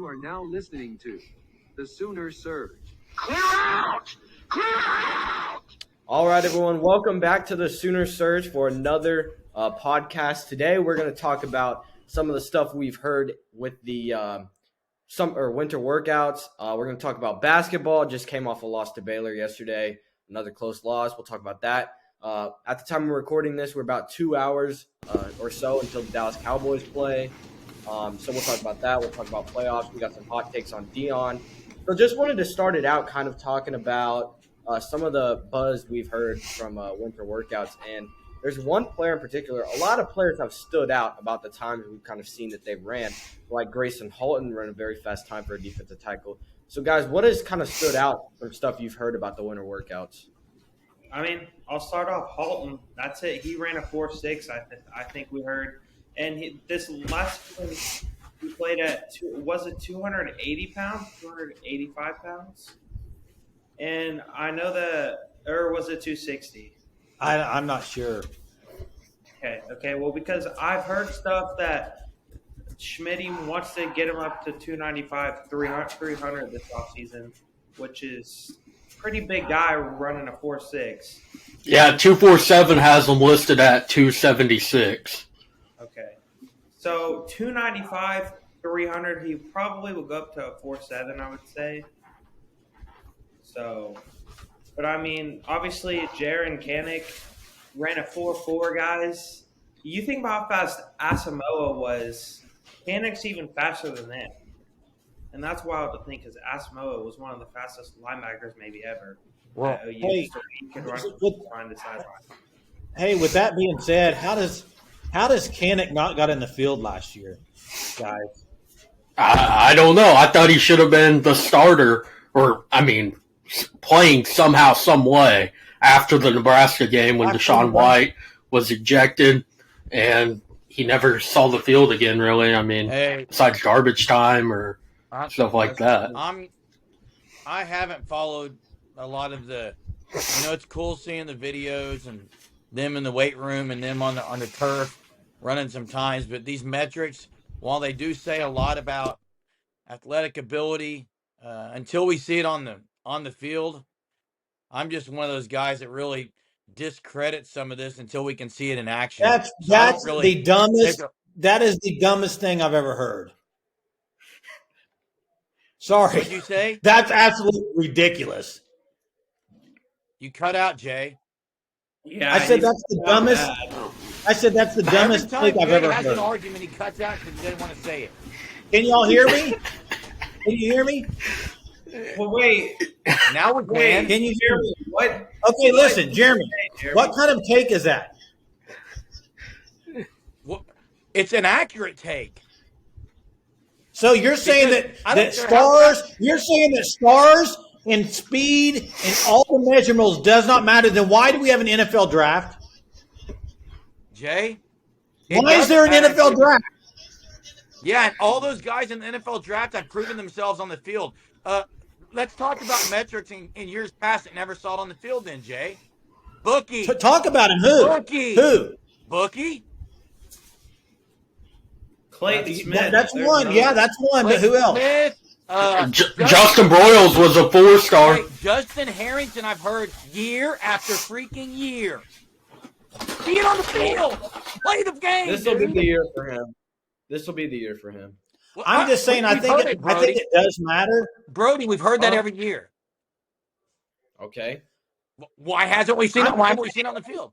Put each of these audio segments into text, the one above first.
are now listening to the Sooner Surge. Clear out! Clear out! All right, everyone. Welcome back to the Sooner Surge for another podcast. Today, we're going to talk about some of the stuff we've heard with the winter workouts. We're going to talk about basketball. Just came off a loss to Baylor yesterday. Another close loss. We'll talk about that. At the time we're recording this, we're about 2 hours or so until the Dallas Cowboys play. So we'll talk about that. We'll talk about playoffs. We got some hot takes on Deion. So just wanted to start it out kind of talking about some of the buzz we've heard from winter workouts. And there's one player in particular. A lot of players have stood out about the times we've kind of seen that they've ran, like Grayson Halton ran a very fast time for a defensive tackle. So, guys, what has kind of stood out from stuff you've heard about the winter workouts? I mean, I'll start off Halton. That's it. He ran a 4.6, I think we heard. And this last one, he played at, 280 pounds, 285 pounds? And I know that, or was it 260? I'm not sure. Okay. Well, because I've heard stuff that Schmitty wants to get him up to 295, 300 this offseason, which is pretty big guy running a 4.6. Yeah, 247 has him listed at 276. Okay. So 295, 300, he probably will go up to a 4.7, I would say. So, but I mean, obviously, Jaren Kanak ran a 4.4, guys. You think about how fast Asamoah was. Kanak's even faster than that. And that's wild to think because Asamoah was one of the fastest linebackers maybe ever. Well, he could run behind the sideline. Hey, with that being said, how does Kanak not got in the field last year, guys? I don't know. I thought he should have been the starter, playing somehow, some way after the Nebraska game when Deshaun White was ejected, and he never saw the field again, really. Besides garbage time or stuff like that. I haven't followed a lot of the – it's cool seeing the videos and them in the weight room and them on the turf running some times, but these metrics, while they do say a lot about athletic ability, until we see it on the field, I'm just one of those guys that really discredits some of this until we can see it in action. That's the dumbest. That is the dumbest thing I've ever heard. Sorry. What did you say? That's absolutely ridiculous. You cut out, Jay. Yeah, I said that's the dumbest. bad. I said that's the dumbest thing I've ever has heard. an argument, he cuts out because he doesn't want to say it. Can y'all hear me? Can you hear me? Well, wait. Now we're Wait, Can you hear me? What? Okay, listen, Jeremy. What kind of take is that? Well, it's an accurate take. So you're saying you're saying that stars and speed and all the measurables does not matter. Then why do we have an NFL draft? Jay? Why is there an NFL draft? Yeah, and all those guys in the NFL draft have proven themselves on the field. Let's talk about metrics in years past that never saw it on the field then, Jay. Bookie. Talk about him. Who? Bookie. Who? Bookie? Clayton Smith. That's one. Yeah, that's one. But who else? Smith, Justin Broyles was a 4-star. Hey, Justin Harrington, I've heard year after freaking year. See it on the field. Play the game. This will be the year for him. Well, I'm just saying. I think it does matter. Brody, we've heard that every year. Okay. Why hasn't we seen it? Why haven't we seen it on the field?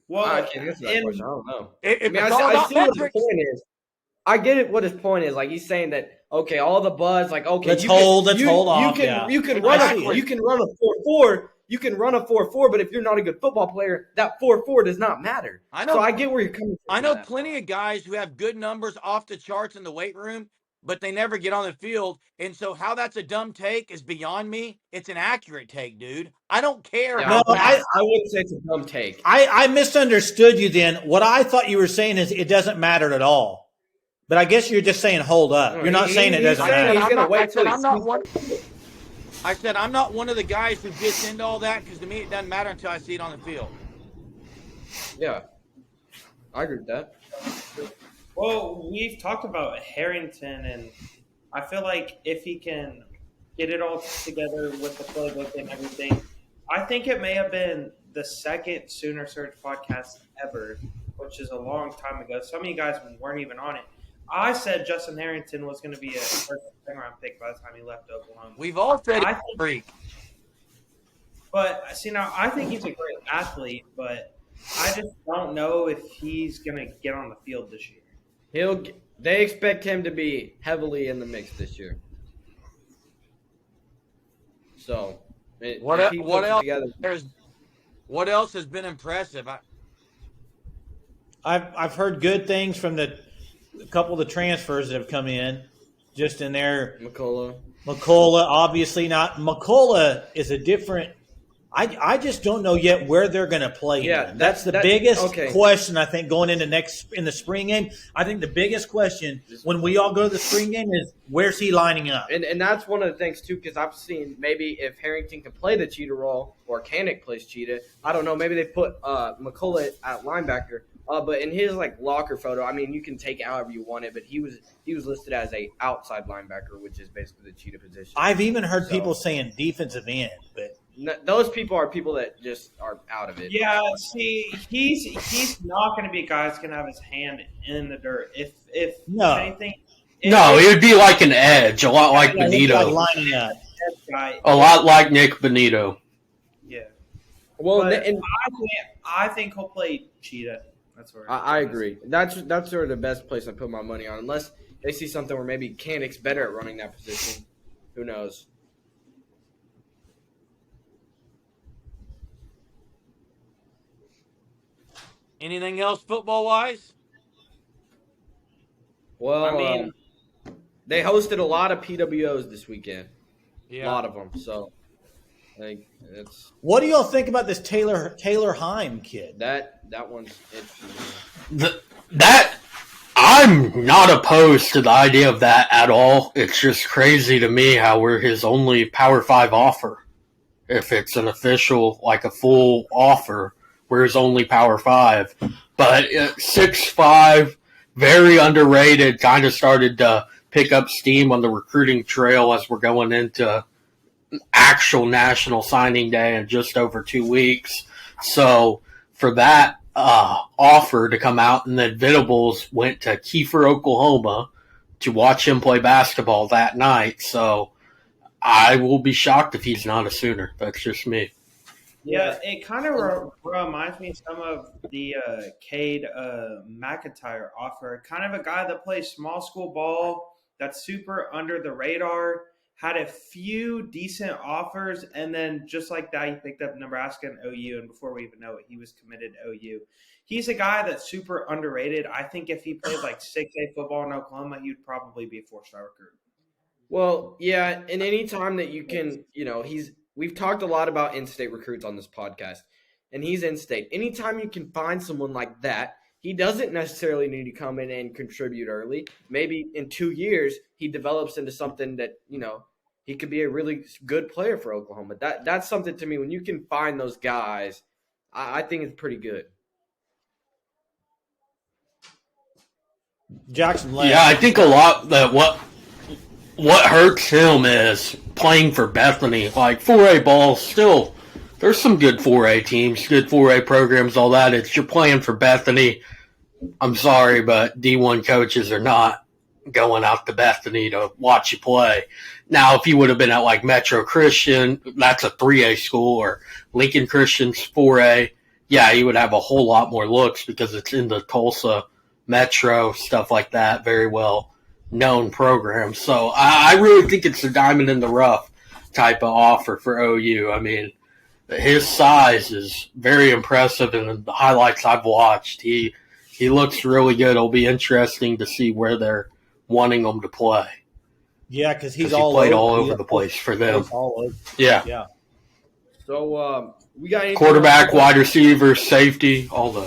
Well, I can't answer that question. I don't know. If I it's all about see what his metrics. point is. I get it. What his point is, like he's saying that all the buzz, like Let's hold off. You can run a 4.4. You can run a 4.4, but if you're not a good football player, that 4.4 does not matter. I know. So I get where you're coming from. I know plenty of guys who have good numbers off the charts in the weight room, but they never get on the field. And so how that's a dumb take is beyond me. It's an accurate take, dude. I don't care. Yeah, I wouldn't say it's a dumb take. I misunderstood you then. What I thought you were saying is it doesn't matter at all. But I guess you're just saying hold up. You're not saying it doesn't matter. I said I'm not one of the guys who gets into all that because to me it doesn't matter until I see it on the field. Yeah, I agree with that. Well, we've talked about Harrington, and I feel like if he can get it all together with the playbook and everything, I think it may have been the second Sooner Surge podcast ever, which is a long time ago. Some of you guys weren't even on it. I said Justin Harrington was going to be a first second round pick by the time he left Oklahoma. We've all said he's a freak. But see, now I think he's a great athlete, but I just don't know if he's going to get on the field this year. They expect him to be heavily in the mix this year. So, What else has been impressive? I've heard good things from a couple of the transfers that have come in, just in there. McCullough, obviously not. McCullough is a different. I just don't know yet where they're going to play. Yeah, him. That's the biggest question I think going into in the spring game. I think the biggest question when we all go to the spring game is where's he lining up? And that's one of the things too, because I've seen maybe if Harrington can play the cheetah role or Kanik plays cheetah, I don't know. Maybe they put McCullough at linebacker. But in his locker photo, I mean, you can take it however you want it, but he was listed as a outside linebacker, which is basically the cheetah position. I've even heard people saying defensive end, but those people are people that just are out of it. Yeah, see, he's not going to be a guy that's going to have his hand in the dirt. If anything, it would be like an edge, a lot like Benito, lining up. A lot like Nick Benito. Yeah. Well, I think he'll play cheetah. That's where I agree. That's sort of the best place I put my money on, unless they see something where maybe Kanik's better at running that position. Who knows? Anything else football-wise? Well, I mean, they hosted a lot of PWOs this weekend. Yeah. A lot of them. So, it's what do y'all think about this Taylor Heim kid? That one's interesting. That I'm not opposed to the idea of that at all. It's just crazy to me how we're his only Power 5 offer. If it's an official, a full offer, we're his only Power 5. But 6'5", very underrated, kind of started to pick up steam on the recruiting trail as we're going into actual national signing day in just over 2 weeks. So for that offer to come out, and then Venables went to Kiefer, Oklahoma to watch him play basketball that night. So I will be shocked if he's not a Sooner. That's just me. Yeah, it kind of reminds me some of the Cade McIntyre offer. Kind of a guy that plays small school ball, that's super under the radar, had a few decent offers, and then just like that, he picked up Nebraska and OU, and before we even know it, he was committed to OU. He's a guy that's super underrated. I think if he played 6A football in Oklahoma, he would probably be a 4-star recruit. Well, yeah, and any time that you can, we've talked a lot about in-state recruits on this podcast, and he's in-state. Anytime you can find someone like that, he doesn't necessarily need to come in and contribute early. Maybe in 2 years, he develops into something that, he could be a really good player for Oklahoma. That's something to me. When you can find those guys, I think it's pretty good. Jackson left. Yeah, I think a lot that what hurts him is playing for Bethany. 4A ball, still, there's some good 4A teams, good 4A programs, all that. It's you're playing for Bethany. I'm sorry, but D1 coaches are not going out to Bethany to watch you play. Now, if you would have been at Metro Christian, that's a 3A school, or Lincoln Christian's 4A, yeah, you would have a whole lot more looks because it's in the Tulsa Metro, stuff like that, very well known program. So I really think it's a diamond in the rough type of offer for OU. I mean, his size is very impressive, and the highlights I've watched, he looks really good. It'll be interesting to see where they're wanting him to play. Yeah, because he played all over the place for them. Yeah. So we got quarterback, wide receiver, safety, all the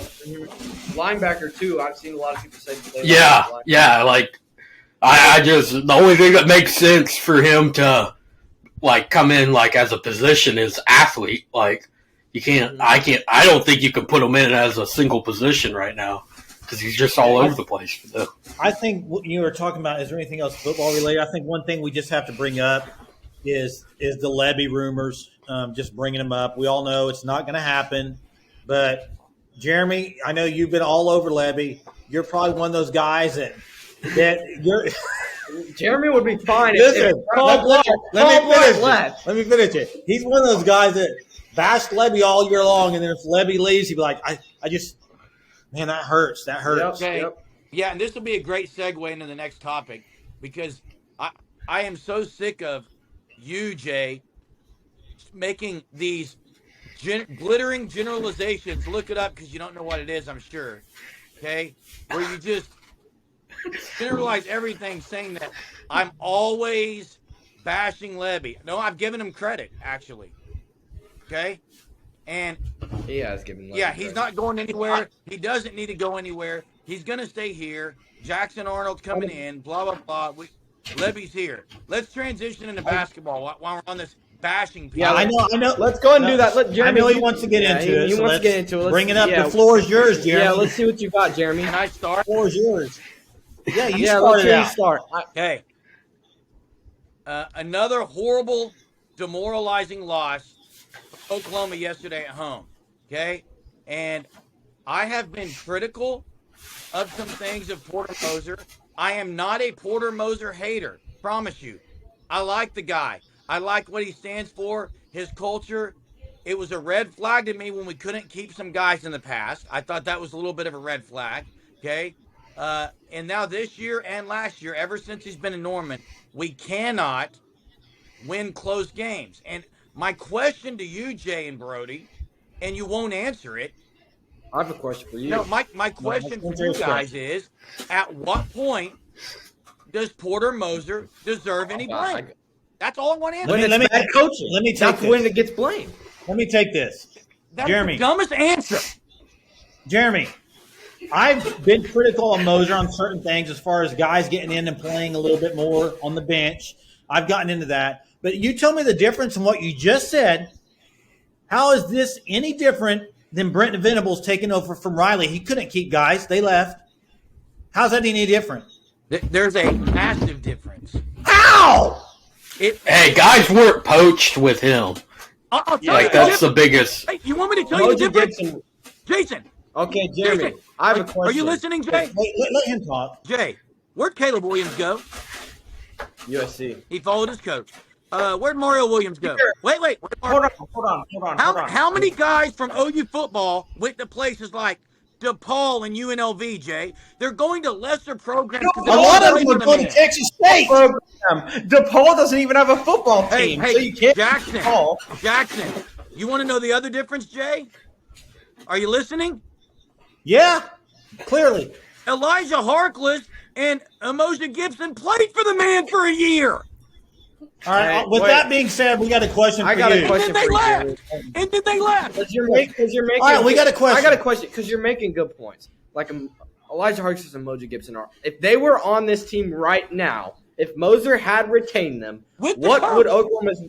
linebacker too. I've seen a lot of people say. I just the only thing that makes sense for him to come in as a position is athlete. I don't think you can put him in as a single position right now because he's just all over the place for them. I think what you were talking about, is there anything else football related? I think one thing we just have to bring up is the Lebby rumors, just bringing them up. We all know it's not going to happen, but Jeremy, I know you've been all over Lebby. You're probably one of those guys that you're – Jeremy would be fine. Listen, Let me finish it. He's one of those guys that bash Lebby all year long, and then if Lebby leaves, he'd be like, I just – man, that hurts. That hurts. Okay. Yeah, and this will be a great segue into the next topic because I am so sick of you, Jay, making these glittering generalizations. Look it up because you don't know what it is, I'm sure. Okay? Where you just generalize everything saying that I'm always bashing Lebby. No, I've given him credit, actually. Okay? And he has given. Yeah, he's not going anywhere. He doesn't need to go anywhere. He's going to stay here. Jackson Arnold's coming in. Blah, blah, blah. Lebby's here. Let's transition into basketball while we're on this bashing. Yeah, I know. Let's go and do that. I know he wants to get into it. He wants to get into it. Bring it up. The floor is yours, Jeremy. Yeah, let's see what you got, Jeremy. Can I start? The floor is yours. Yeah, you let's started out. You start. Okay. Another horrible, demoralizing loss. Oklahoma yesterday at home, okay? And I have been critical of some things of Porter Moser. I am not a Porter Moser hater, promise you. I like the guy. I like what he stands for, his culture. It was a red flag to me when we couldn't keep some guys in the past. I thought that was a little bit of a red flag, okay? And now this year and last year, ever since he's been in Norman, we cannot win close games. And my question to you, Jay and Brody, and you won't answer it. I have a question for you. No, my question for you guys is, at what point does Porter Moser deserve any blame? That's all I want to answer. When it's bad coaching. Let me take That's this. when it gets blamed. Let me take this. That's Jeremy. the dumbest answer. Jeremy, I've been critical of Moser on certain things as far as guys getting in and playing a little bit more on the bench. I've gotten into that. But you tell me the difference in what you just said. How is this any different than Brent Venables taking over from Riley? He couldn't keep guys. They left. How's that any different? There's a massive difference. How? Hey, guys weren't poached with him. I'll tell Like, you that's the biggest. Hey, you want me to tell you the difference? Gibson. Jason. Okay, Jeremy. Jason, I have a question. Are you listening, Jay? Let him talk. Jay, where'd Caleb Williams go? USC. He followed his coach. Where'd Mario Williams go? Wait. Hold on. How many guys from OU football went to places like DePaul and UNLV, Jay? They're going to lesser programs. A lot of them would go to Texas State. DePaul doesn't even have a football team, Hey, so you can't. Jackson, you want to know the other difference, Jay? Are you listening? Yeah, clearly. Elijah Harkless and Emoja Gibson played for the man for a year. All right. With that being said, we got a question for you. I got a question for you. And then they left. Because you're making. All right, we got a question. I got a question because you're making good points. Like Elijah Harkless and Emoja Gibson are. If they were on this team right now, if Moser had retained them, what would Oklahoma's?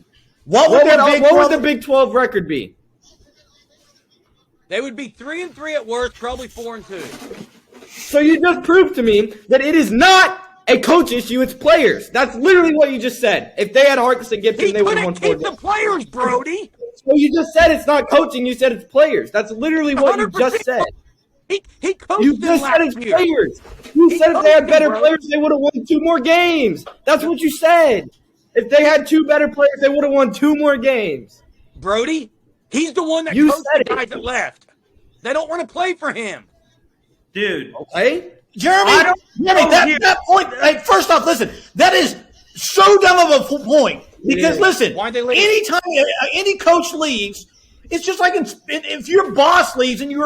What would the Big 12 record be? They would be 3-3 at worst, probably 4-2. So you just proved to me that it is not a coach issue, it's players. That's literally what you just said. If they had Harkless and Gibson, they would have won 4 games. Keep the players, Brody. So you just said it's not coaching. You said it's players. That's literally what you just said. He coached You them just said it's last year. players. You said if they had better players, they would have won 2 more games. That's what you said. If they had 2 better players, they would have won 2 more games. Brody, he's the one that You coached said the guys that left. They don't want to play for him. Dude. Okay? Jeremy, that point, first off, listen, that is so dumb of a point. Because, listen, Why'd they leave? anytime any coach leaves, it's just like if your boss leaves and you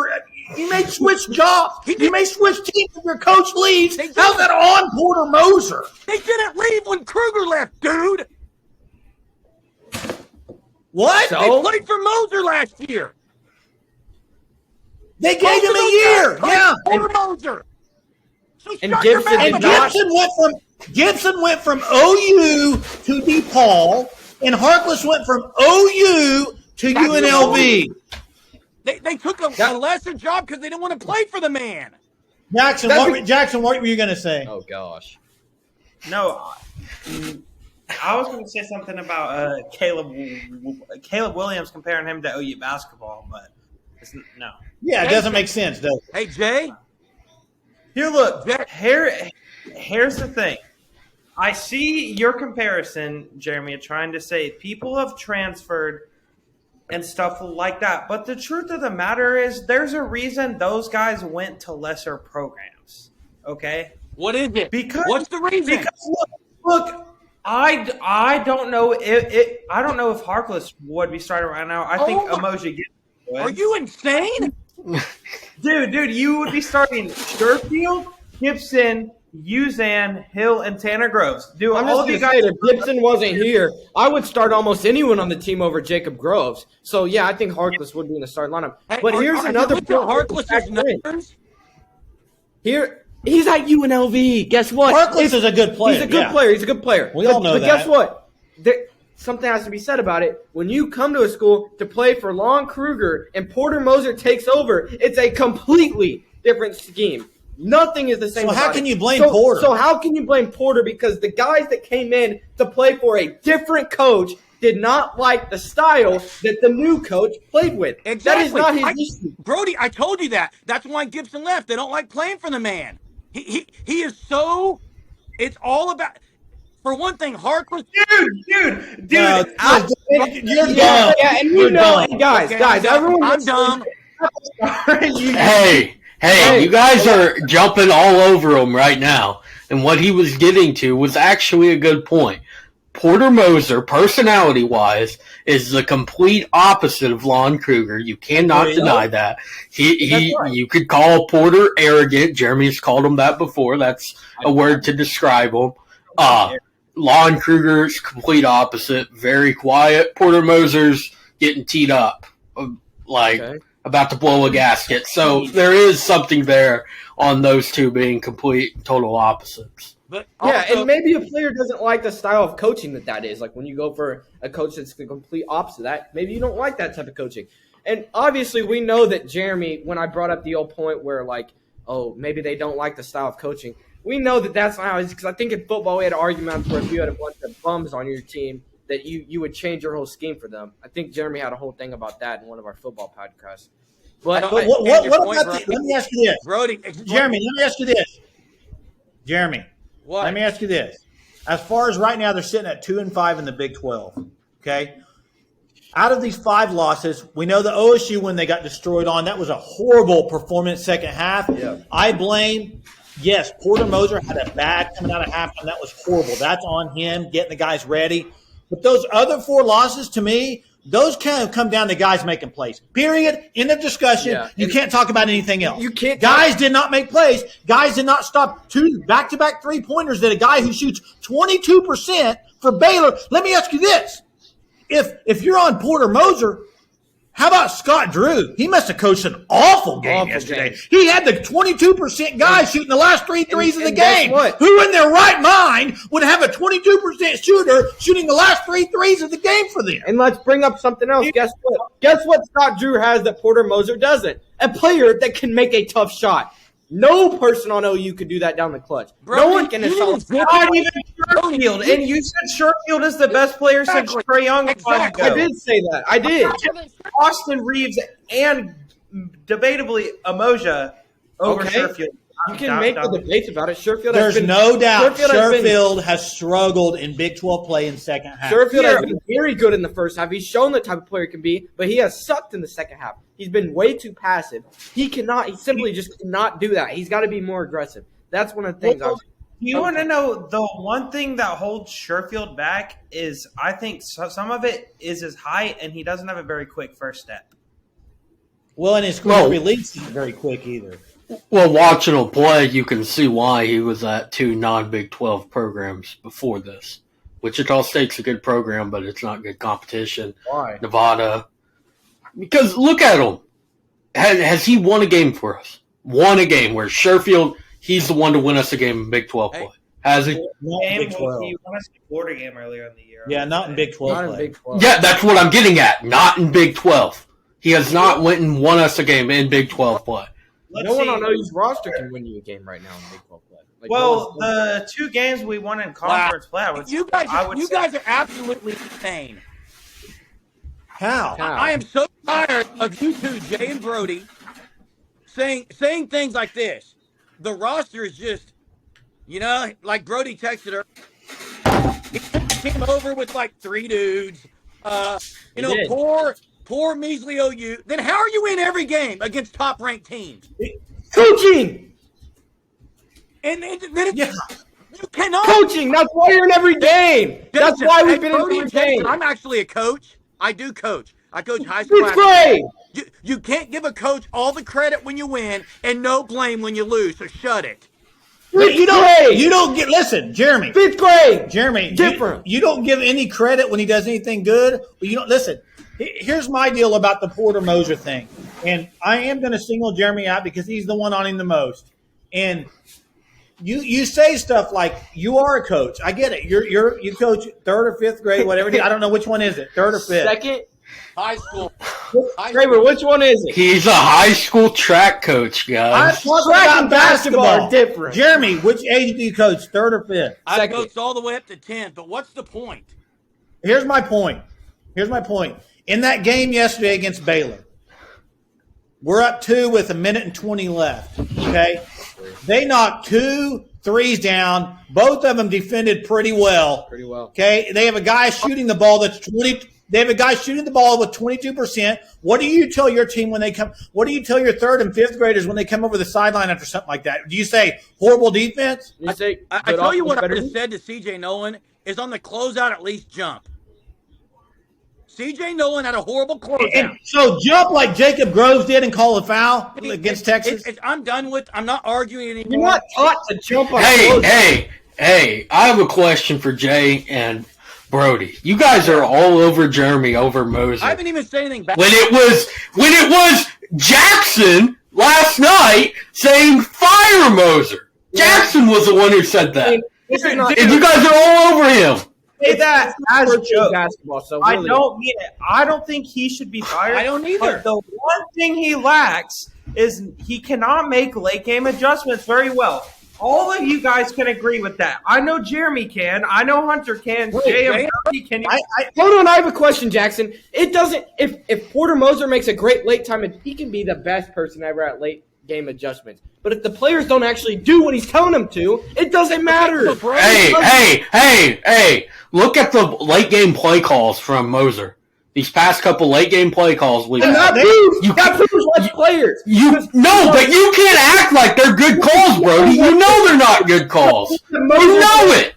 may switch jobs. You may switch teams if your coach leaves. How's that on Porter Moser? They didn't leave when Kruger left, dude. What? So? They played for Moser last year. They gave him a year. Yeah. Porter Moser. So And shut your Gibson mouth did about not- it. Gibson went from OU to DePaul, and Harkless went from OU to UNLV. They took a lesser job because they didn't want to play for the man. Jackson, what were you going to say? Oh gosh. No, I was going to say something about Caleb Williams, comparing him to OU basketball, but no. Yeah, it doesn't make sense, does it? Hey, Jay. Here, look. Here's the thing. I see your comparison, Jeremy, trying to say people have transferred and stuff like that. But the truth of the matter is there's a reason those guys went to lesser programs. Okay? What is it? What's the reason? Because look, I don't know if Harkless would be starting right now. I think Emoji would. Are you insane? Dude, you would be starting Sherfield, Gibson, Uzan, Hill, and Tanner Groves. Dude, I'm all just of you gonna guys. say, if Gibson wasn't here, I would start almost anyone on the team over Jacob Groves. So yeah, I think Harkless would be in the starting lineup. Hey, But here's another point. Harkless's numbers. Here, he's at UNLV. Guess what? Harkless is a good player. He's a good player. He's a good player. We all know but that. Guess what? Something has to be said about it. When you come to a school to play for Lon Kruger and Porter Moser takes over, it's a completely different scheme. Nothing is the same. So how about can it. you blame Porter? So how can you blame Porter? Because the guys that came in to play for a different coach did not like the style that the new coach played with. Exactly. That is not his issue. Brody, I told you that. That's why Gibson left. They don't like playing for the man. He is so. It's all about. For one thing, Harkless. Dude. You're Yeah, dumb. and you know, and guys, everyone. I'm dumb. Hey, you guys are jumping all over him right now. And what he was getting to was actually a good point. Porter Moser, personality-wise, is the complete opposite of Lon Kruger. You cannot deny that. You could call Porter arrogant. Jeremy's called him that before. That's a word to describe him. Lon Kruger's complete opposite. Very quiet. Porter Moser's getting teed up, about to blow a gasket. So there is something there on those two being complete total opposites. But And maybe a player doesn't like the style of coaching that is. Like when you go for a coach that's the complete opposite of that, maybe you don't like that type of coaching. And obviously we know that Jeremy, when I brought up the old point where maybe they don't like the style of coaching, we know that that's not how it is. Because I think in football we had arguments where if you had a bunch of bums on your team that you would change your whole scheme for them. I think Jeremy had a whole thing about that in one of our football podcasts. What about let me ask you this. Brody, Jeremy, let me ask you this. Jeremy, what? Let me ask you this. As far as right now, they're sitting at 2-5 in the Big 12. Okay? Out of these 5 losses, we know the OSU when they got destroyed that was a horrible performance second half. Yeah. I blame, yes, Porter Moser had a bad coming out of halftime. That was horrible. That's on him, getting the guys ready. But those other 4 losses, to me, those kind of come down to guys making plays. Period. End of discussion. Yeah. You can't talk about anything else. You can't. Guys did not make plays. Guys did not stop 2 back-to-back three-pointers that a guy who shoots 22% for Baylor. Let me ask you this. If you're on Porter Moser, how about Scott Drew? He must have coached an awful game yesterday. He had the 22% guy shooting the last 3 threes of the game. What? Who in their right mind would have a 22% shooter shooting the last 3 threes of the game for them? And let's bring up something else. Guess what? Guess what Scott Drew has that Porter Moser doesn't? A player that can make a tough shot. No person on OU could do that down the clutch. No one can. Not even Sherfield. And you said Sherfield is the best player since Trae Young. Exactly. I did say that. I did. Austin Reeves and debatably Emoja over Okay. Sherfield. You can make the debates about it. Sherfield There's has been, no doubt Sherfield has struggled in Big 12 play in second half. Sherfield has been very good in the first half. He's shown the type of player he can be, but he has sucked in the second half. He's been way too passive. He simply just cannot do that. He's got to be more aggressive. That's one of the things. You want to know the one thing that holds Sherfield back is I think some of it is his height, and he doesn't have a very quick first step. Well, and his quick release isn't very quick either. Well, watching him play, you can see why he was at 2 non-Big 12 programs before this. Wichita State's a good program, but it's not good competition. Why? Nevada. Because look at him. Has he won a game for us? Won a game where Sherfield, he's the one to win us a game in Big 12 play. Has he? Not in Big 12. He won us the Florida game earlier in the year. Yeah, not in Big 12 Not in play. Big 12. Yeah, that's what I'm getting at. Not in Big 12. He has not went and won us a game in Big 12 play. let's no one see. on OU's roster can win you a game right now in Big 12 play. Like, Well, no one's- the 2 games we won in conference play, You guys are absolutely insane. How? I am so tired of you two, Jay and Brody, saying things like this. The roster is just, like Brody texted her. He came over with like 3 dudes. He did. Poor measly OU. Then how are you in every game against top-ranked teams? Coaching! And then you cannot. Coaching! That's why you're in every game! That's Listen, why we've hey, been Brody in and every Jason, game! I'm actually a coach. I do coach. I coach high school. Fifth grade! You can't give a coach all the credit when you win and no blame when you lose, so shut it. You don't get. Listen, Jeremy. 5th grade! Jeremy, Different. You don't give any credit when he does anything good. But you don't listen. Here's my deal about the Porter Moser thing, and I am going to single Jeremy out because he's the one on him the most. And you say stuff like you are a coach. I get it. You coach 3rd or 5th grade, whatever. I don't know which one is it, 3rd or 5th. Second? High school. Kramer, which one is it? He's a high school track coach, I'm guys. talking Track about and basketball basketball. are different. Jeremy, which age do you coach, 3rd or 5th? I Second. coached all the way up to 10, but what's the point? Here's my point. In that game yesterday against Baylor, we're up 2 with 1:20 left. Okay, they knocked 2 threes down. Both of them defended pretty well. Pretty well. Okay, they have a guy shooting the ball that's 20. They have a guy shooting the ball with 22%. What do you tell your team when they come? What do you tell your 3rd and 5th graders when they come over the sideline after something like that? Do you say horrible defense? You say I good tell you offense, what I better would have said to CJ Nolan is on the closeout at least jump. CJ Nolan had a horrible closeout. And so jump like Jacob Groves did and call a foul against Texas. I'm done with. I'm not arguing anymore. You're not taught to jump on Hey, I have a question for Jay and Brody. You guys are all over Jeremy over Moser. I haven't even said anything bad. When it was Jackson last night saying fire Moser. Jackson was the one who said that. This is not And you guys are all over him. Say that as a joke. basketball, so I really. don't mean it. I don't think he should be fired. I don't either. But the one thing he lacks is he cannot make late game adjustments very well. All of you guys can agree with that. I know Jeremy can. I know Hunter can. Jay and Brody can. Hold on, I have a question, Jackson. It doesn't. If Porter Moser makes a great late time, he can be the best person ever at late game adjustments. But if the players don't actually do what he's telling them to, it doesn't matter. Hey! Look at the late game play calls from Moser. These past couple late game play calls we've And had. that proves less players. But you can't act like they're good calls, Brody. You know they're not good calls. You know it.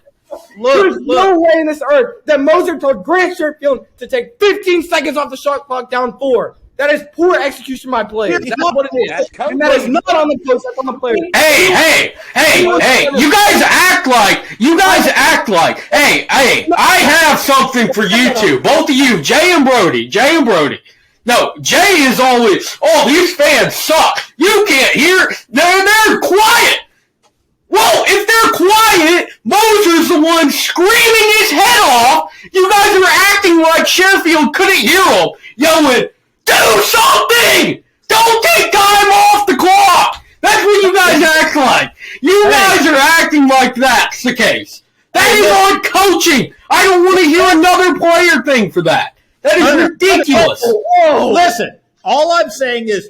There's no way in this earth that Moser told Grant Sherfield to take 15 seconds off the shot clock down 4. That is poor execution by players. That's what it is. And that is not on the coach. That's on the players. Hey! You guys act like. Hey! I have something for you two, both of you, Jay and Brody. No, Jay is always. Oh, these fans suck. You can't hear. They're quiet. Well, if they're quiet, Moser's the one screaming his head off. You guys are acting like Sherfield couldn't hear him, yelling, "Do something! Don't take time off the clock!" That's what you guys act like. You guys are acting like that's the case. That is on coaching. I don't want to hear another player thing for that. That is ridiculous. Listen, all I'm saying is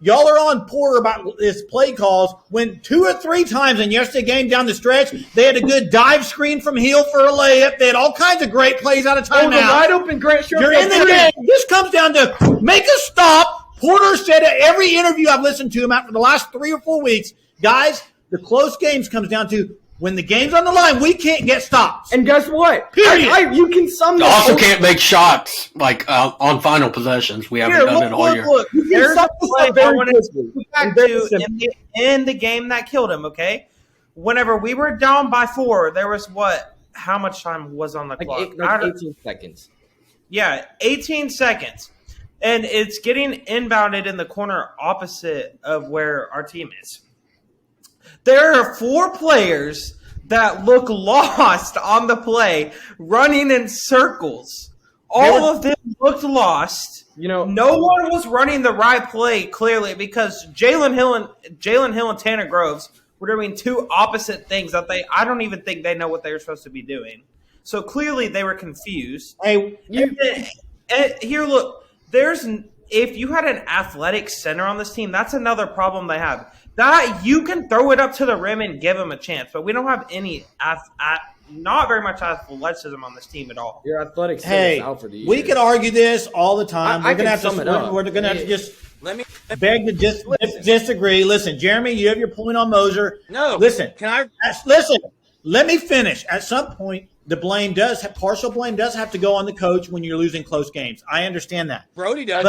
y'all are on Porter about his play calls when 2 or 3 times in yesterday's game down the stretch, they had a good dive screen from Hill for a layup. They had all kinds of great plays out of timeout. Wide open Grant Sherfield. You're in the game. This comes down to make a stop. Porter said at every interview I've listened to him out for the last 3 or 4 weeks, guys, the close games comes down to when the game's on the line, we can't get stops. And guess what? Period. You can sum You this also whole- can't make shots like on final possessions. We haven't done it all year. Look, You can there's sum a this play up very I want quickly. to back And very to simple. in the game that killed him, okay? Whenever we were down by 4, there was how much time was on the clock? Like 18 seconds. Yeah, 18 seconds. And it's getting inbounded in the corner opposite of where our team is. There are 4 players that look lost on the play, running in circles all of them looked lost. You know, No one was running the right play clearly because Jalen Hill and Tanner Groves were doing two opposite things that I don't even think they know what they were supposed to be doing. So clearly they were confused. Hey, And here, look, if you had an athletic center on this team, that's another problem they have. That you can throw it up to the rim and give them a chance, but we don't have any not very much athleticism on this team at all. your athletic hey, is out for the year. we could argue this all the time. I We're gonna can have to sum it up. we're gonna have to just Let me. beg to disagree. Listen, Jeremy, you have your point on Moser. No. Listen, Can I? listen. Let me finish. At some point, partial blame does have to go on the coach when you're losing close games. I understand that, Brody does.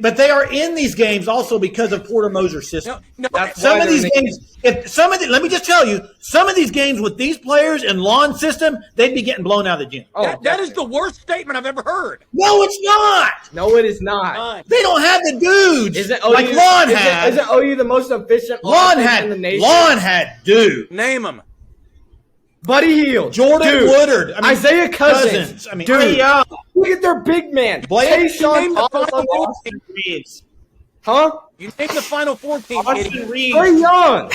but they are in these games also because of Porter Moser's system. No. Some of these games, let me just tell you, some of these games with these players in Lon's system, they'd be getting blown out of the gym. Oh, that is the worst statement I've ever heard. No, it's not. No, it is not. They don't have the dudes Isn't like OU, Lon had. Isn't OU the most efficient Lon offense in the nation? had dude. Name them. Buddy Hield, Jordan dude. Woodard, Isaiah Cousins. I mean, Dude, look at their big man. Blake- Tayshaun Name the Thomas final on four the- team. Reeves. Huh? You name the final 14. Austin Reeves. Trey Young.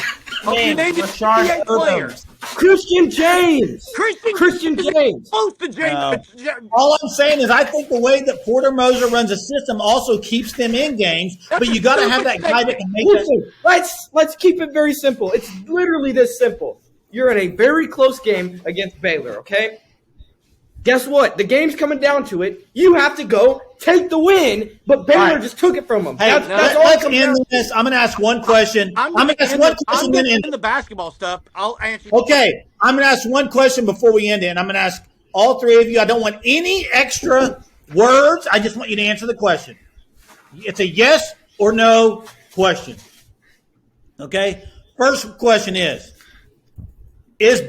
You named the Rashard 58 Urban. players. Christian James. Christian James. Close to James. No. All I'm saying is I think the way that Porter Moser runs a system also keeps them in games, but you got to have that guy that can make that. Listen, let's keep it very simple. It's literally this simple. You're in a very close game against Baylor, okay? Guess what? The game's coming down to it. You have to go take the win, but Baylor Right. just took it from them. Hey, That's all it let's comes end down to. this. I'm going to ask one question. I'm going to ask one question. Then end in it. the basketball stuff. I'll answer. Okay, I'm going to ask one question before we end it. And I'm going to ask all three of you. I don't want any extra words. I just want you to answer the question. It's a yes or no question. Okay? First question is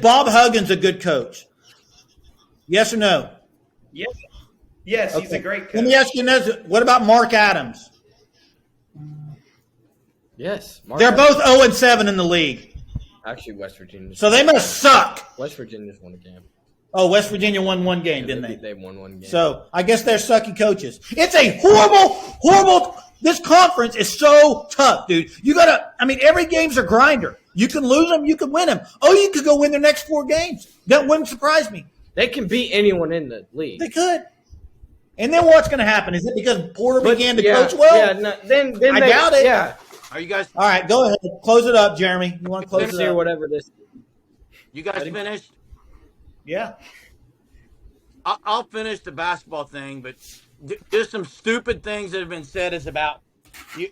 Bob Huggins a good coach? Yes or no? Yes, he's Okay. a great coach. Let me ask you this. What about Mark Adams? Yes. Mark They're Adams. both 0-7 in the league. Actually, West Virginia. So they must suck. West Virginia's won a game. Oh, West Virginia won one game, didn't they? They won one game. So I guess they're sucky coaches. It's a horrible. This conference is so tough, dude. You gotta. I mean, every game's a grinder. You can lose them, you can win them. Oh, you could go win their next 4 games. That wouldn't surprise me. they can beat anyone in the league. They could. And then what's going to happen? Is it because Porter began to yeah, coach well? Yeah, no, then I they, doubt it. Yeah. Are you guys? All right, go ahead. Close it up, Jeremy. You want to close Let's it see up? whatever this. You guys finished? Yeah. I'll finish the basketball thing, but there's some stupid things that have been said. Is about you.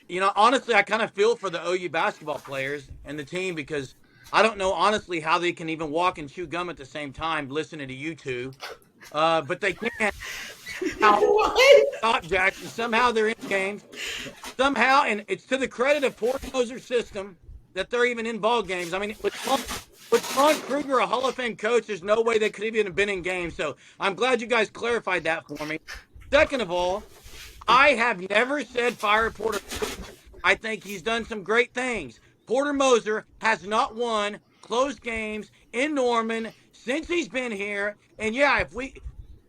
You know, honestly, I kind of feel for the OU basketball players and the team because I don't know honestly how they can even walk and chew gum at the same time listening to you two. But they can't. Stop Jackson. Somehow they're in games. Somehow, and it's to the credit of Porter Moser's system that they're even in ball games. I mean, with Ron Kruger, a Hall of Fame coach, there's no way they could even have been in games. So I'm glad you guys clarified that for me. Second of all, I have never said fire Porter. I think he's done some great things. Porter Moser has not won close games in Norman since he's been here. And yeah,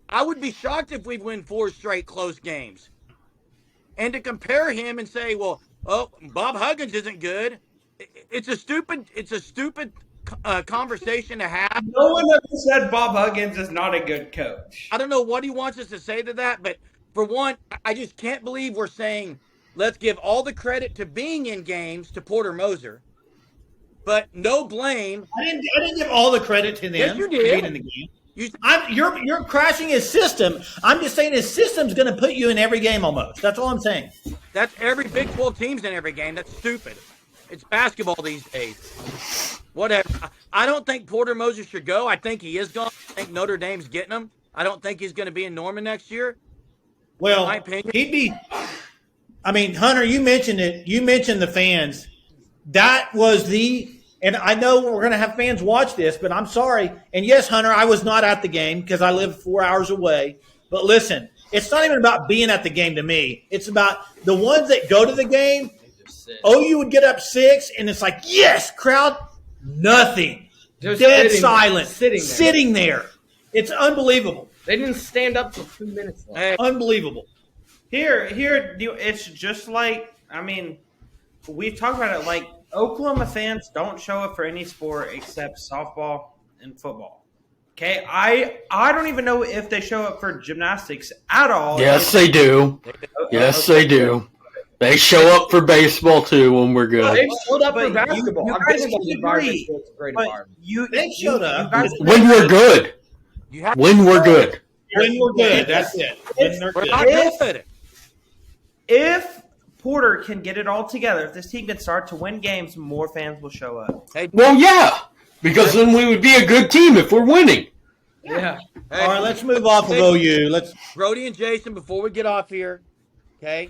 I would be shocked if we win 4 straight close games. And to compare him and say, well, oh, Bob Huggins isn't good. It's a stupid conversation to have. No one ever said Bob Huggins is not a good coach. I don't know what he wants us to say to that, but for one, I just can't believe we're saying let's give all the credit to being in games to Porter Moser, but no blame. I didn't give all the credit to them. Yes, you did. For being in the game. You're crashing his system. I'm just saying his system's going to put you in every game almost. That's all I'm saying. That's every Big 12 team's in every game. That's stupid. It's basketball these days. Whatever. I don't think Porter Moser should go. I think he is gone. I think Notre Dame's getting him. I don't think he's going to be in Norman next year. Well, my opinion. he'd be. I mean, Hunter, you mentioned it. You mentioned the fans. That was and I know we're going to have fans watch this, but I'm sorry. And yes, Hunter, I was not at the game because I live 4 hours away. But listen, it's not even about being at the game to me. It's about the ones that go to the game. OU would get up 6, and it's like, yes, crowd, nothing. Just Dead sitting- silent. sitting there. Sitting there. It's unbelievable. They didn't stand up for 2 minutes long. Hey, Unbelievable. Here, it's just like, I mean, we've talked about it. Like, Oklahoma fans don't show up for any sport except softball and football. Okay, I don't even know if they show up for gymnastics at all. Yes, they do. Yes, they do. They show up for baseball too when we're good. They showed up for But basketball. you I'm guys thinking about the can environment. agree, It's a great But environment. They showed up. guys- When we're good. you have When we're good. When we're good, that's it. When they're we're good. not good. if Porter can get it all together, if this team can start to win games, more fans will show up. Hey, Well, yeah, because then we would be a good team if we're winning. Yeah. hey, All right, let's move off of OU. Let's. Brody and Jason, before we get off here, okay?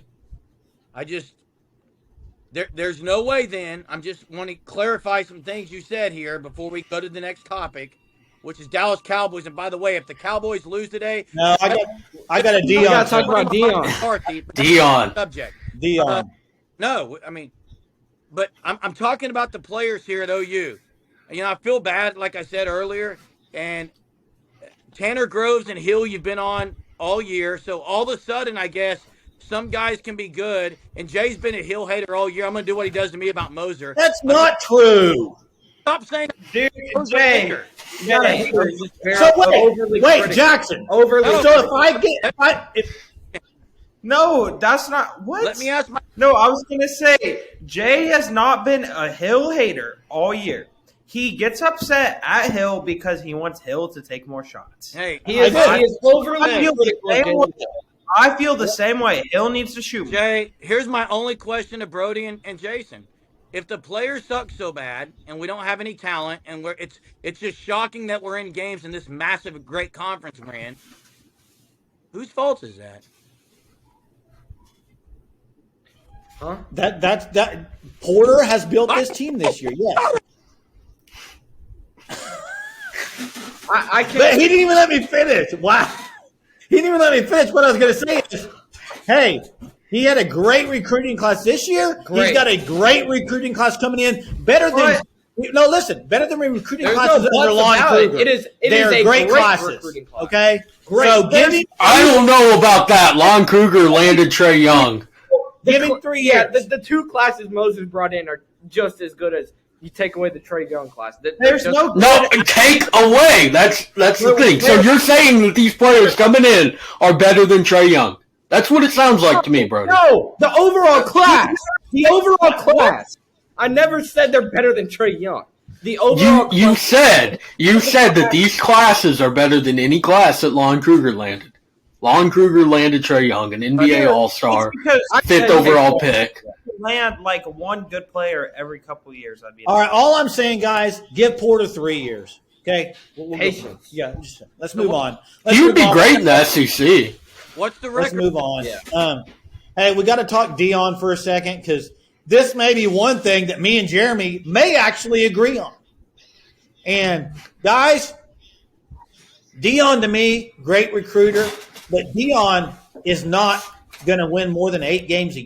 There's no way then. I'm just want to clarify some things you said here before we go to the next topic, which is Dallas Cowboys. And by the way, if the Cowboys lose today, No, I got a We Dion. gotta talk about Dion. McCarthy, but that's Dion. not the subject. Dion. No, I mean, but I'm talking about the players here at OU. You know, I feel bad, like I said earlier, and Tanner Groves and Hill, you've been on all year, so all of a sudden, I guess some guys can be good. And Jay's been a Hill hater all year. I'm going to do what he does to me about Moser. That's not true. Stop saying Dude, Moser's a Jay, hater. Yeah, they were just very So overly wait, critical. Jackson. Overly No. So if no, that's not what. Let me ask my. No, I was gonna say Jay has not been a Hill hater all year. He gets upset at Hill because he wants Hill to take more shots. Hey, He is overly I feel the critical. same way. I feel the same way. Hill needs to shoot more. Jay, here's my only question to Brody and Jason. If the players suck so bad and we don't have any talent and it's just shocking that we're in games in this massive great conference we're in, whose fault is that? Huh? that Porter has built this team this year. Yes. I But can't. he didn't even let me finish. Wow. He didn't even let me finish. What I was going to say is, hey, he had a great recruiting class this year. Great. He's got a great recruiting class coming in. Better than no, listen, better than recruiting There's classes no under buts Lon about it. Kruger. It is They're a great great classes. recruiting class. Okay, Great. so give me I don't know about that. Lon Kruger landed Trey Young. give me 3 years. Yeah, the two classes Moses brought in are just as good as you take away the Trey Young class. There's just- no No, take away. That's the thing. So you're saying that these players coming in are better than Trey Young. That's what it sounds like to me, bro. No, the overall class. The overall class. I never said they're better than Trey Young. The overall You said that these classes are better than any class that Lon Kruger landed. Lon Kruger landed Trey Young, an NBA All-Star, because fifth overall pick. land like one good player every couple of years. I'd be All right, all I'm saying, guys, give Porter 3 years. Okay, we'll go. Patience. Yeah, let's move on. Let's He would move be on. great in the SEC. What's the Let's record? move on. Yeah. Hey, we got to talk Dion for a second because this may be one thing that me and Jeremy may actually agree on. And guys, Dion to me, great recruiter, but Dion is not going to win more than 8 games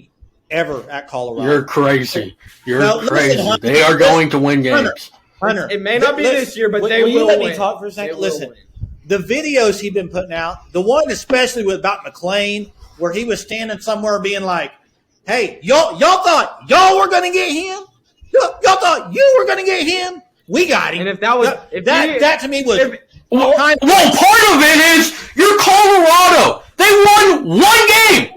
ever at Colorado. You're crazy. You're Now, listen, crazy. Hunter, They are going to win Hunter, games. Hunter, It may not be this year, but they will you will let win. me talk for a They second? will Listen, win. the videos he's been putting out, the one especially with about McLean, where he was standing somewhere being like, "Hey, y'all thought y'all were going to get him? Y'all thought you were going to get him? We got him." And if that was that to me was Well, part of it is you're Colorado. They won one game,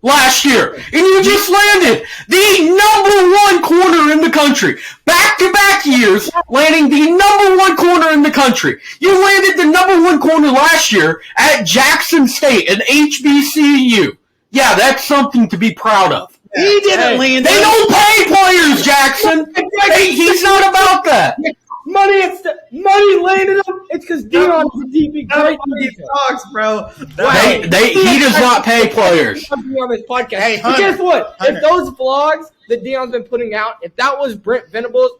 last year, and you just landed the number 1 corner in the country. Back-to-back years, landing the number 1 corner in the country. You landed the number 1 corner last year at Jackson State, an HBCU. Yeah, that's something to be proud of. he didn't land. They don't pay players, Jackson. He's not about that. money landed up. It's because Dion is a DB great. talks, bro. He does not pay players. On this podcast. Hey, But Hunter, guess what? Hunter. If those vlogs that Dion's been putting out, if that was Brent Venables,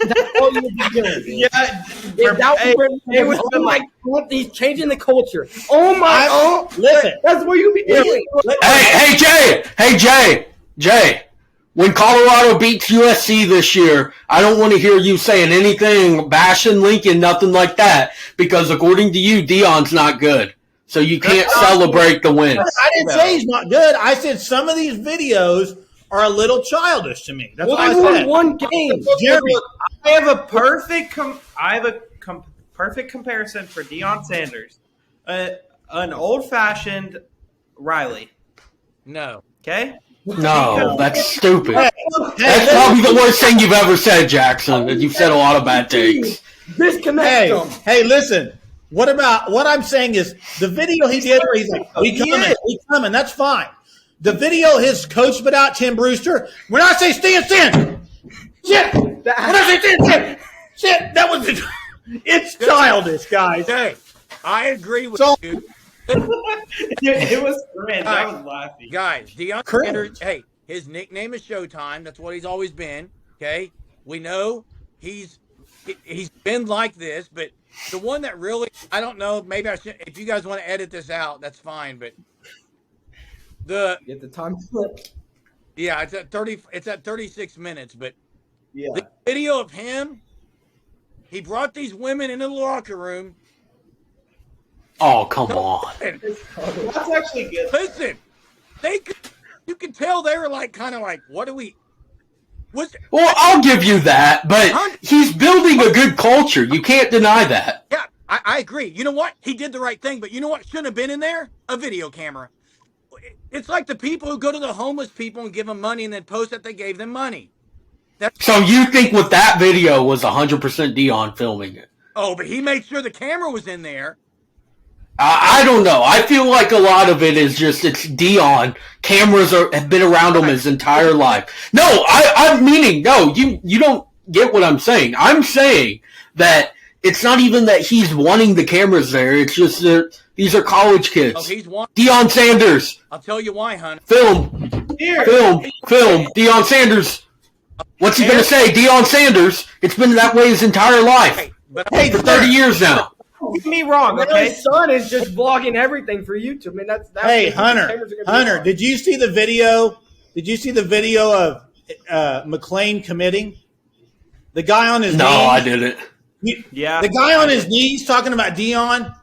that's all you would be doing. Yeah, If that was Brent it was Venables, oh my God, he's changing the culture. Oh my, Listen. that's what you'd be doing. Hey, Jay. When Colorado beats USC this year, I don't want to hear you saying anything, bashing Lincoln, nothing like that, because according to you, Deion's not good. So you can't celebrate the wins. I didn't say he's not good. I said some of these videos are a little childish to me. That's Well, what I they won said. one game. Jeremy, I have a perfect perfect comparison for Deion Sanders. An old-fashioned Riley. No. Okay? No, that's stupid. hey, That's probably the worst thing you've ever said, Jackson. And you've said a lot of bad takes. Disconnect them. hey, listen. What I'm saying is the video he did where he's like, we coming, that's fine. The video his coach put out, Tim Brewster, when I say stand. Shit. When I say stand. Shit, that was it's childish, guys. Hey, I agree with you. It was cringe. I was laughing. Guys, Deion Cringe. Sanders, hey, his nickname is Showtime. That's what he's always been. Okay? We know he's been like this, but the one that really, I don't know, maybe I should, if you guys want to edit this out, that's fine, but Get the time slip. yeah, it's at 36 minutes, but Yeah. the video of him, he brought these women into the locker room. Oh, come on. And That's actually good. listen, you could tell they were like, kind of like, what do we, what's, Well, I'll give you that, but he's building a good culture. You can't deny that. yeah, I agree. You know what? He did the right thing, but you know what shouldn't have been in there? A video camera. It's like the people who go to the homeless people and give them money and then post that they gave them money. So you think with that video was 100% Deion filming it? Oh, but he made sure the camera was in there. I don't know. I feel like a lot of it is just it's Deion. Cameras have been around him his entire life. No, I'm meaning no. You don't get what I'm saying. I'm saying that it's not even that he's wanting the cameras there. It's just that these are college kids. Oh, he's one. Deion Sanders, I'll tell you why, hon. film. Deion Sanders. What's he gonna say? Deion Sanders. It's been that way his entire life. Hey, but For 30 years now. Don't get me wrong, Okay. okay? His son is just vlogging everything for YouTube. I mean, that's Hey, what the Hunter, cameras are gonna be Hunter, on. did you see the video? Did you see the video of McLean committing? The guy on his No, knees. I didn't. Yeah. The guy on his knees talking about Deion.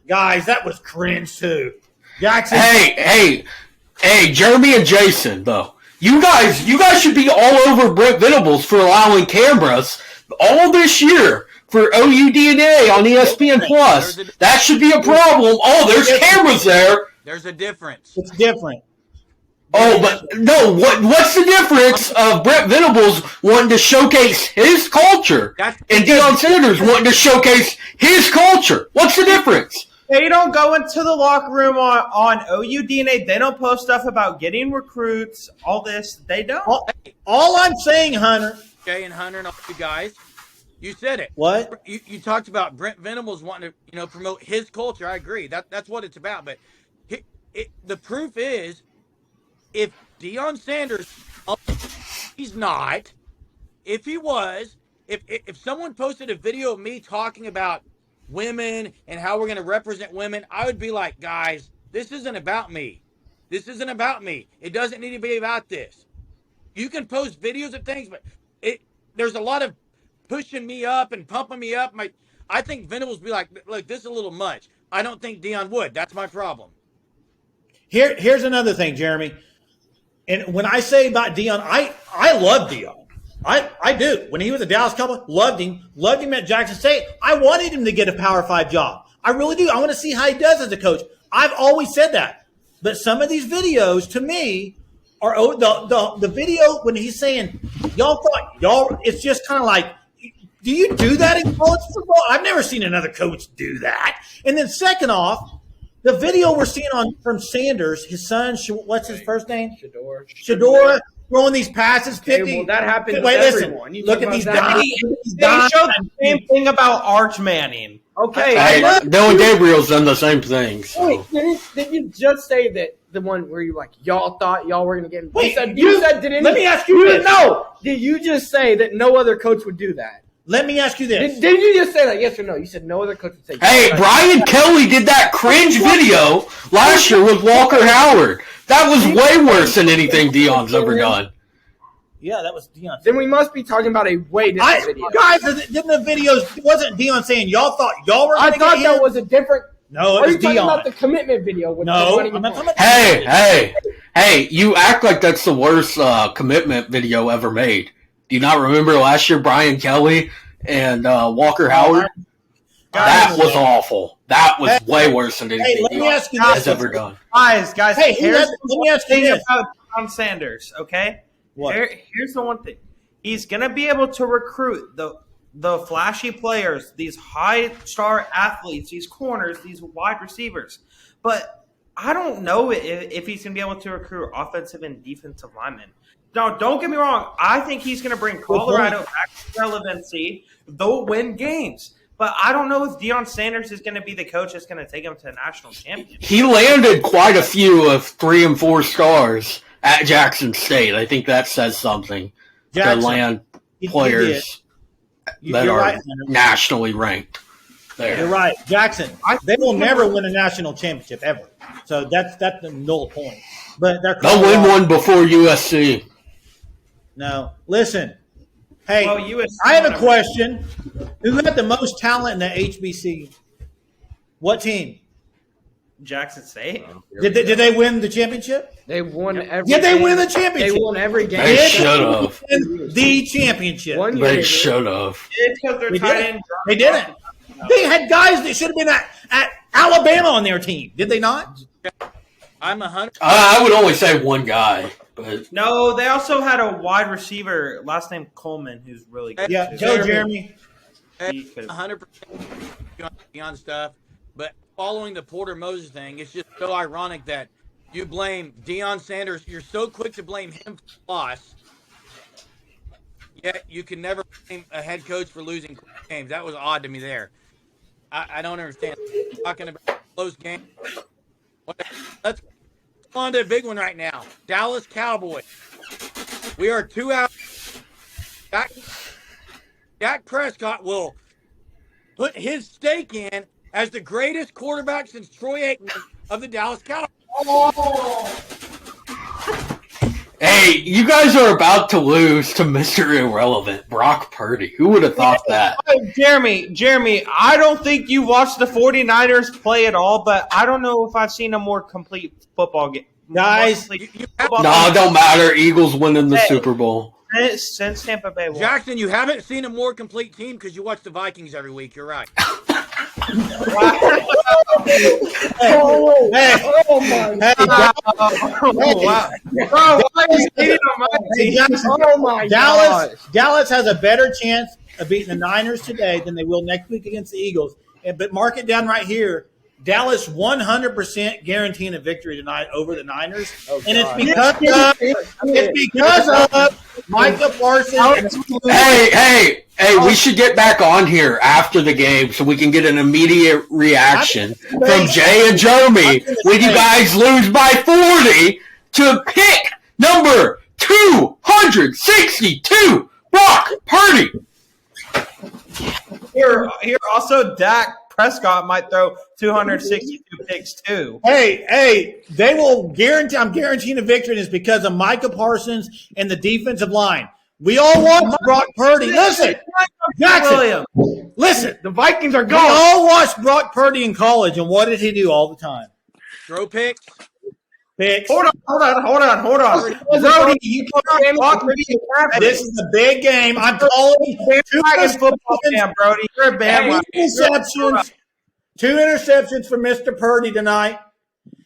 Guys, that was cringe too. Jackson. Hey, Jeremy and Jason, though. You guys should be all over Brent Venables for allowing cameras all this year for OUDNA on ESPN Plus. That should be a problem. Oh, there's cameras there. there's a difference. It's different. Oh, but no, what's the difference of Brent Venables wanting to showcase his culture and Deion Sanders wanting to showcase his culture? What's the difference? They don't go into the locker room on OUDNA. They don't post stuff about getting recruits, all this. They don't. All I'm saying, Hunter. Jay and Hunter and all you guys, you said it. What? You talked about Brent Venables wanting to promote his culture. I agree. That's what it's about. But the proof is, if Deion Sanders, he's not. If he was, if someone posted a video of me talking about women and how we're going to represent women, I would be like, guys, this isn't about me. This isn't about me. It doesn't need to be about this. You can post videos of things, but there's a lot of pushing me up and pumping me up. I think Venables would be like, look, this is a little much. I don't think Deion would. That's my problem. Here's another thing, Jeremy. And when I say about Deion, I love Deion. I do. When he was a Dallas Cowboy, loved him at Jackson State. I wanted him to get a Power 5 job. I really do. I want to see how he does as a coach. I've always said that. But some of these videos, to me, are the video when he's saying, it's just kind of like, do you do that in college football? I've never seen another coach do that. And then second off, the video we're seeing from Sanders, his son, what's his first name? Shador. Throwing these passes, 50. Well, that happens with listen, everyone. You look talk at these about that. dimes. They showed the same thing about Arch Manning. Okay. Hey, Dylan Gabriel's done the same thing. So. Wait, didn't you just say that the one where you y'all thought y'all were going to get? Wait, let me ask you this. No, did you just say that no other coach would do that? Let me ask you this. Did you just say that? Yes or no? You said no other coach would say. Hey, yes. Brian Kelly did that cringe video last year with Walker Howard. That was way worse than anything Deion's ever done. Yeah, that was Deion. Then we must be talking about a way different video. Guys, didn't the videos, wasn't Deion saying y'all thought y'all were I going to thought get that in? was a different. No, Are it was you talking about the Deion. commitment video? With No, the running I'm not back? talking about Hey, you act like that's the worst commitment video ever made. Do you not remember last year Brian Kelly and Walker Howard? That was awful. That was way worse than anything let me ask you has this. ever done. Guys, Hey, here's let me ask you thing this. about Deion Sanders, okay? What? Here's the one thing. He's going to be able to recruit the flashy players, these high-star athletes, these corners, these wide receivers. But I don't know if he's going to be able to recruit offensive and defensive linemen. Now, don't get me wrong. I think he's going to bring Colorado back to relevancy. They'll win games. But I don't know if Deion Sanders is going to be the coach that's going to take him to a national championship. He landed quite a few of 3 and 4 stars at Jackson State. I think that says something Jackson, to land he players that You're are right, Hunter. nationally ranked. There. You're right. Jackson, they will never win a national championship ever. So that's the null point. But they're They'll win one before USC. No. Listen. Hey, Well, USC I have a question. Who had the most talent in the HBC? What team? Jackson State. Did they win the championship? They won every. Did they game. win the They championship? won every game. They Did should have. win the championship. One year They did. should have. It's because they're They tight didn't. end. They didn't. They had guys that should have been at Alabama on their team. Did they not? I'm 100. I would only say one guy, but No, they also had a wide receiver, last name Coleman, who's really good. Yeah. too. Go, Jeremy. He could- 100% beyond stuff, but following the Porter Moses thing, it's just so ironic that you blame Deion Sanders. You're so quick to blame him for the loss, yet you can never blame a head coach for losing games. That was odd to me there. I don't understand. Talking about close game. Let's go on to a big one right now. Dallas Cowboys. We are 2 out. Dak Prescott will put his stake in as the greatest quarterback since Troy Aikman of the Dallas Cowboys. hey, you guys are about to lose to Mr. Irrelevant, Brock Purdy. Who would have thought that? Jeremy, I don't think you watched the 49ers play at all, but I don't know if I've seen a more complete football game. Guys, No, it don't matter. Eagles winning the Super Bowl. Since Tampa Bay won. Jackson, you haven't seen a more complete team because you watch the Vikings every week. You're right. Oh my! Hey, Wow. Bro, why are you hating on my team? Oh my! Dallas has a better chance of beating the Niners today than they will next week against the Eagles. But mark it down right here. Dallas 100% guaranteeing a victory tonight over the Niners. And it's because of Micah Parsons. Hey, we should get back on here after the game so we can get an immediate reaction from Jay and Jeremy when you guys lose by 40 to pick number 262, Brock Purdy. Here also Dak Prescott might throw 262 picks too. Hey, they will guarantee. I'm guaranteeing a victory, and it's because of Micah Parsons and the defensive line. We all watched Brock Purdy. Listen, Jackson, listen. The Vikings are We gone. all watched Brock Purdy in college, and what did he do all the time? Throw picks. Picks. Hold on. Brody, you can't talk me. This is a big game. I'm calling football fan, Brody. You're a bandwagon. Two interceptions for Mr. Purdy tonight.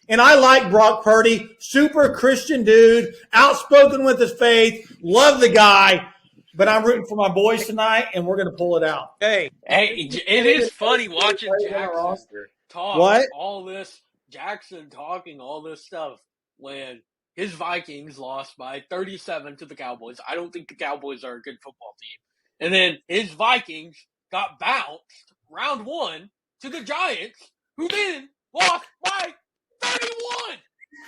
And I like Brock Purdy. Super Christian dude. Outspoken with his faith. Love the guy. But I'm rooting for my boys tonight, and we're going to pull it out. Hey, it is funny watching Jackson talk What? all this. Jackson talking all this stuff when his Vikings lost by 37 to the Cowboys. I don't think the Cowboys are a good football team. And then his Vikings got bounced round 1 to the Giants, who then lost by 31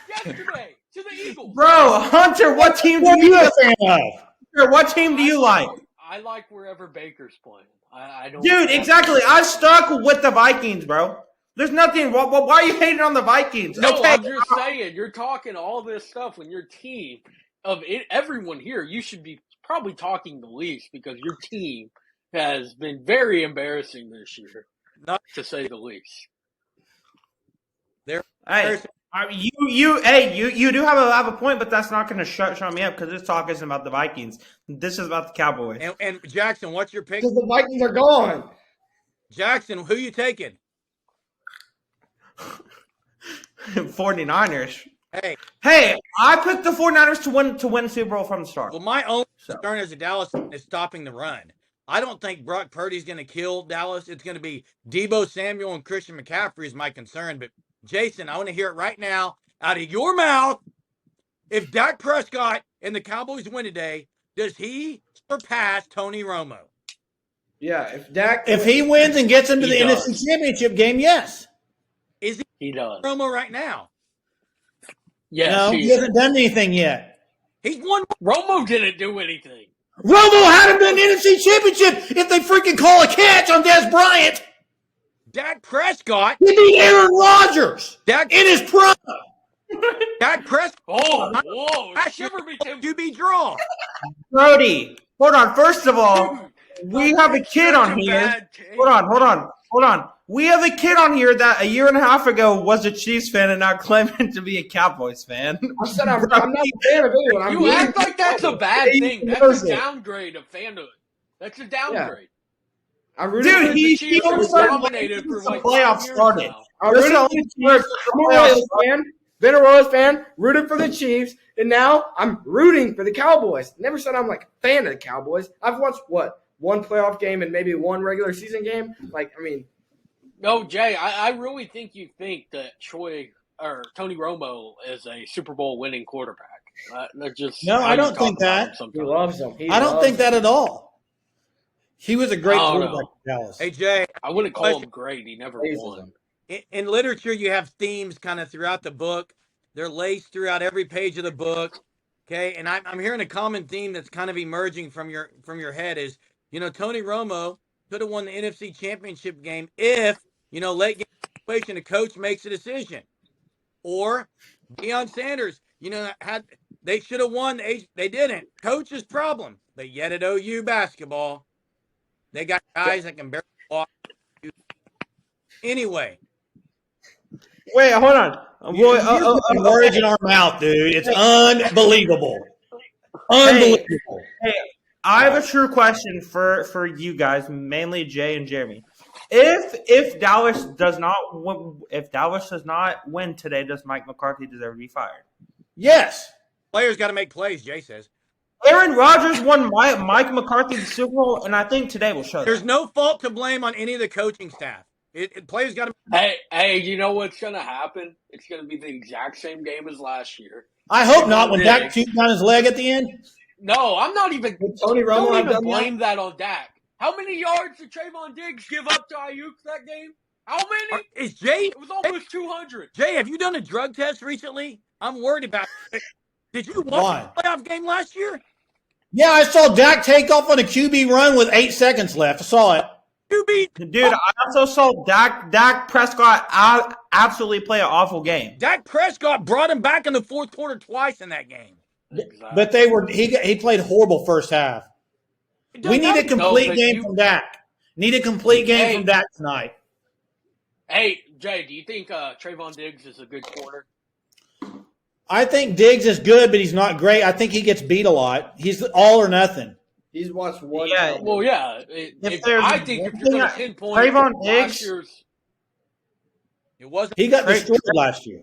yesterday to the Eagles. Bro, Hunter, what team do you like? Hunter, what team do you like? I like wherever Baker's playing. I don't. Dude, exactly. I'm stuck with the Vikings, bro. There's nothing. Why are you hating on the Vikings? No, Okay. I'm just saying, you're talking all this stuff when your team everyone here, you should be probably talking the least because your team has been very embarrassing this year, to say the least. Hey, you do have a point, but that's not going to shut me up because this talk isn't about the Vikings. This is about the Cowboys. And Jackson, what's your pick? Because the Vikings are gone. Jackson, who you taking? 49ers. Hey, I picked the 49ers to win Super Bowl from the start. well, my only concern as a Dallas fan is stopping the run. I don't think Brock Purdy's going to kill Dallas. It's going to be Deebo Samuel and Christian McCaffrey is my concern. But, Jason, I want to hear it right now out of your mouth. If Dak Prescott and the Cowboys win today, does he surpass Tony Romo? Yeah, If he wins and gets into the He does. NFC Championship game, yes. Is He does. Romo right now? Yes, No, he hasn't done anything yet. He's won. Romo didn't do anything. Romo had him in the NFC Championship if they freaking call a catch on Des Bryant. Dak Prescott. He beat Aaron Rodgers Dak in his prime. Dak Prescott. Oh, whoa. I Shiver me timbers. to be draw. Brody, hold on. First of all, we have a kid Such on a here. bad take. Hold on. We have a kid on here that a year and a half ago was a Chiefs fan and now claiming to be a Cowboys fan. I said I'm not a fan of anyone. I'm You rooting act for like that's a the bad Cowboys. thing. He That's knows a it. downgrade of fanhood. That's a downgrade. I'm rooting Dude, for he Chiefs only was started dominated for since the like playoffs 5 years started. now. I'm This rooting is for the only Chiefs. I'm a Royals fan. Been a Royals fan, rooted for the Chiefs, and now I'm rooting for the Cowboys. Never said I'm like a fan of the Cowboys. I've watched one playoff game and maybe one regular season game. Like, I mean, No, Jay, I really think you think that Tony Romo is a Super Bowl winning quarterback. That's just No, how I you don't talk think about that. him sometimes. he loves them. I don't think that at all. He was a great Oh, quarterback no. for Dallas. Hey, Jay, I wouldn't call him great. He never Praises won. him. in literature, you have themes kind of throughout the book. They're laced throughout every page of the book. Okay, and I'm hearing a common theme that's kind of emerging from your head is, Tony Romo could have won the NFC Championship game if, late game situation, the coach makes a decision. Or Deion Sanders, they should have won. They didn't. Coach's problem. But yet at OU basketball, they got guys that can barely walk. Anyway, Wait, hold on. You're putting words in our mouth, dude. It's unbelievable. Unbelievable. I have a true question for you guys, mainly Jay and Jeremy. If Dallas does not win today, does Mike McCarthy deserve to be fired? Yes. players got to make plays, Jay says. Aaron Rodgers won Mike McCarthy the Super Bowl, and I think today will show There's that. no fault to blame on any of the coaching staff. Players got to. Hey, you know what's going to happen? It's going to be the exact same game as last year. I hope not when Dak chewed on his leg at the end. No, I'm not even. Tony Romo Don't have even done blame that on Dak. How many yards did Trayvon Diggs give up to Ayuk that game? How many? Is Jay? It was almost 200. Jay, have you done a drug test recently? I'm worried about it. Did you watch Why? the playoff game last year? Yeah, I saw Dak take off on a QB run with 8 seconds left. I saw it. You beat Dude, I also saw Dak Prescott absolutely play an awful game. Dak Prescott brought him back in the fourth quarter twice in that game. But he played horrible first half. We need a complete game from Dak. Need a complete game from Dak tonight. Hey, Jay, do you think Trayvon Diggs is a good corner? I think Diggs is good, but he's not great. I think he gets beat a lot. He's all or nothing. He's watched one. Yeah. Well, yeah. I think if you're going to pinpoint Trayvon last Diggs- year's, It wasn't. He got destroyed last year.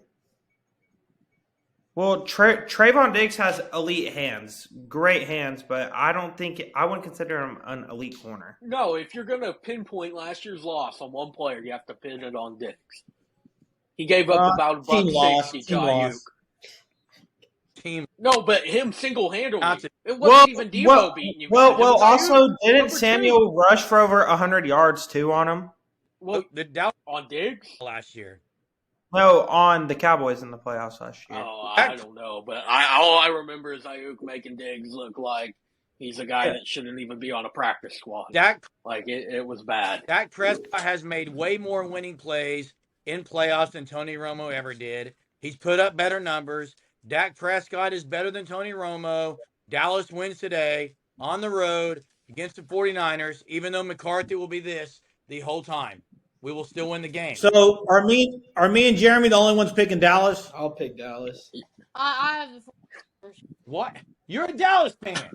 Well, Trayvon Diggs has elite hands, great hands, but I wouldn't consider him an elite corner. no, if you're going to pinpoint last year's loss on one player, you have to pin it on Diggs. He gave up about team loss, $160 to team Ayuk. loss. Team. No, but him single-handedly. Not- It wasn't even Debo beating you. Well, guys. It was also, Ayuk, didn't number two. Samuel rush for over 100 yards too on him? Well, The Dallas on Diggs? last year. No, on the Cowboys in the playoffs last year. Oh, I don't know, but all I remember is Ayuk making Diggs look like he's a guy that shouldn't even be on a practice squad. Dak It was bad. Dak Prescott has made way more winning plays in playoffs than Tony Romo ever did. He's put up better numbers. Dak Prescott is better than Tony Romo. Dallas wins today on the road against the 49ers, even though McCarthy will be the whole time. We will still win the game. So are me and Jeremy the only ones picking Dallas? I'll pick Dallas. I have the What? You're a Dallas fan.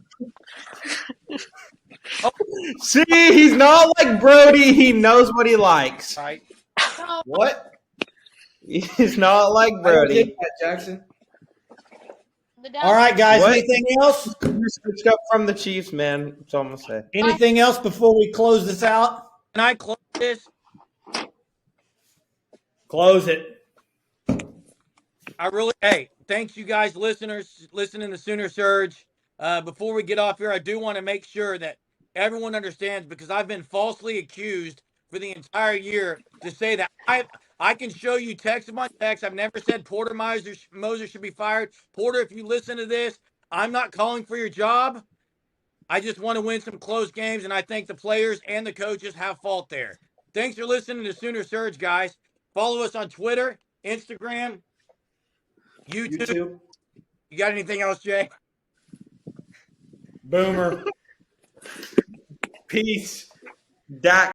See, he's not like Brody. He knows what he likes. Right? no, What? He's not like I don't Brody. get that, Jackson. the Dallas. All right, guys. What? Anything else? You switched up from the Chiefs, man. That's all I'm gonna say. Anything else before we close this out? Can I close this? Close it. Hey, thanks you guys, listeners, listening to Sooner Surge. Before we get off here, I do want to make sure that everyone understands, because I've been falsely accused for the entire year to say that I can show you text upon text. I've never said Porter Moser should be fired. Porter, if you listen to this, I'm not calling for your job. I just want to win some close games, and I think the players and the coaches have fault there. Thanks for listening to Sooner Surge, guys. Follow us on Twitter, Instagram, YouTube. You got anything else, Jay? Boomer. Peace. Dak.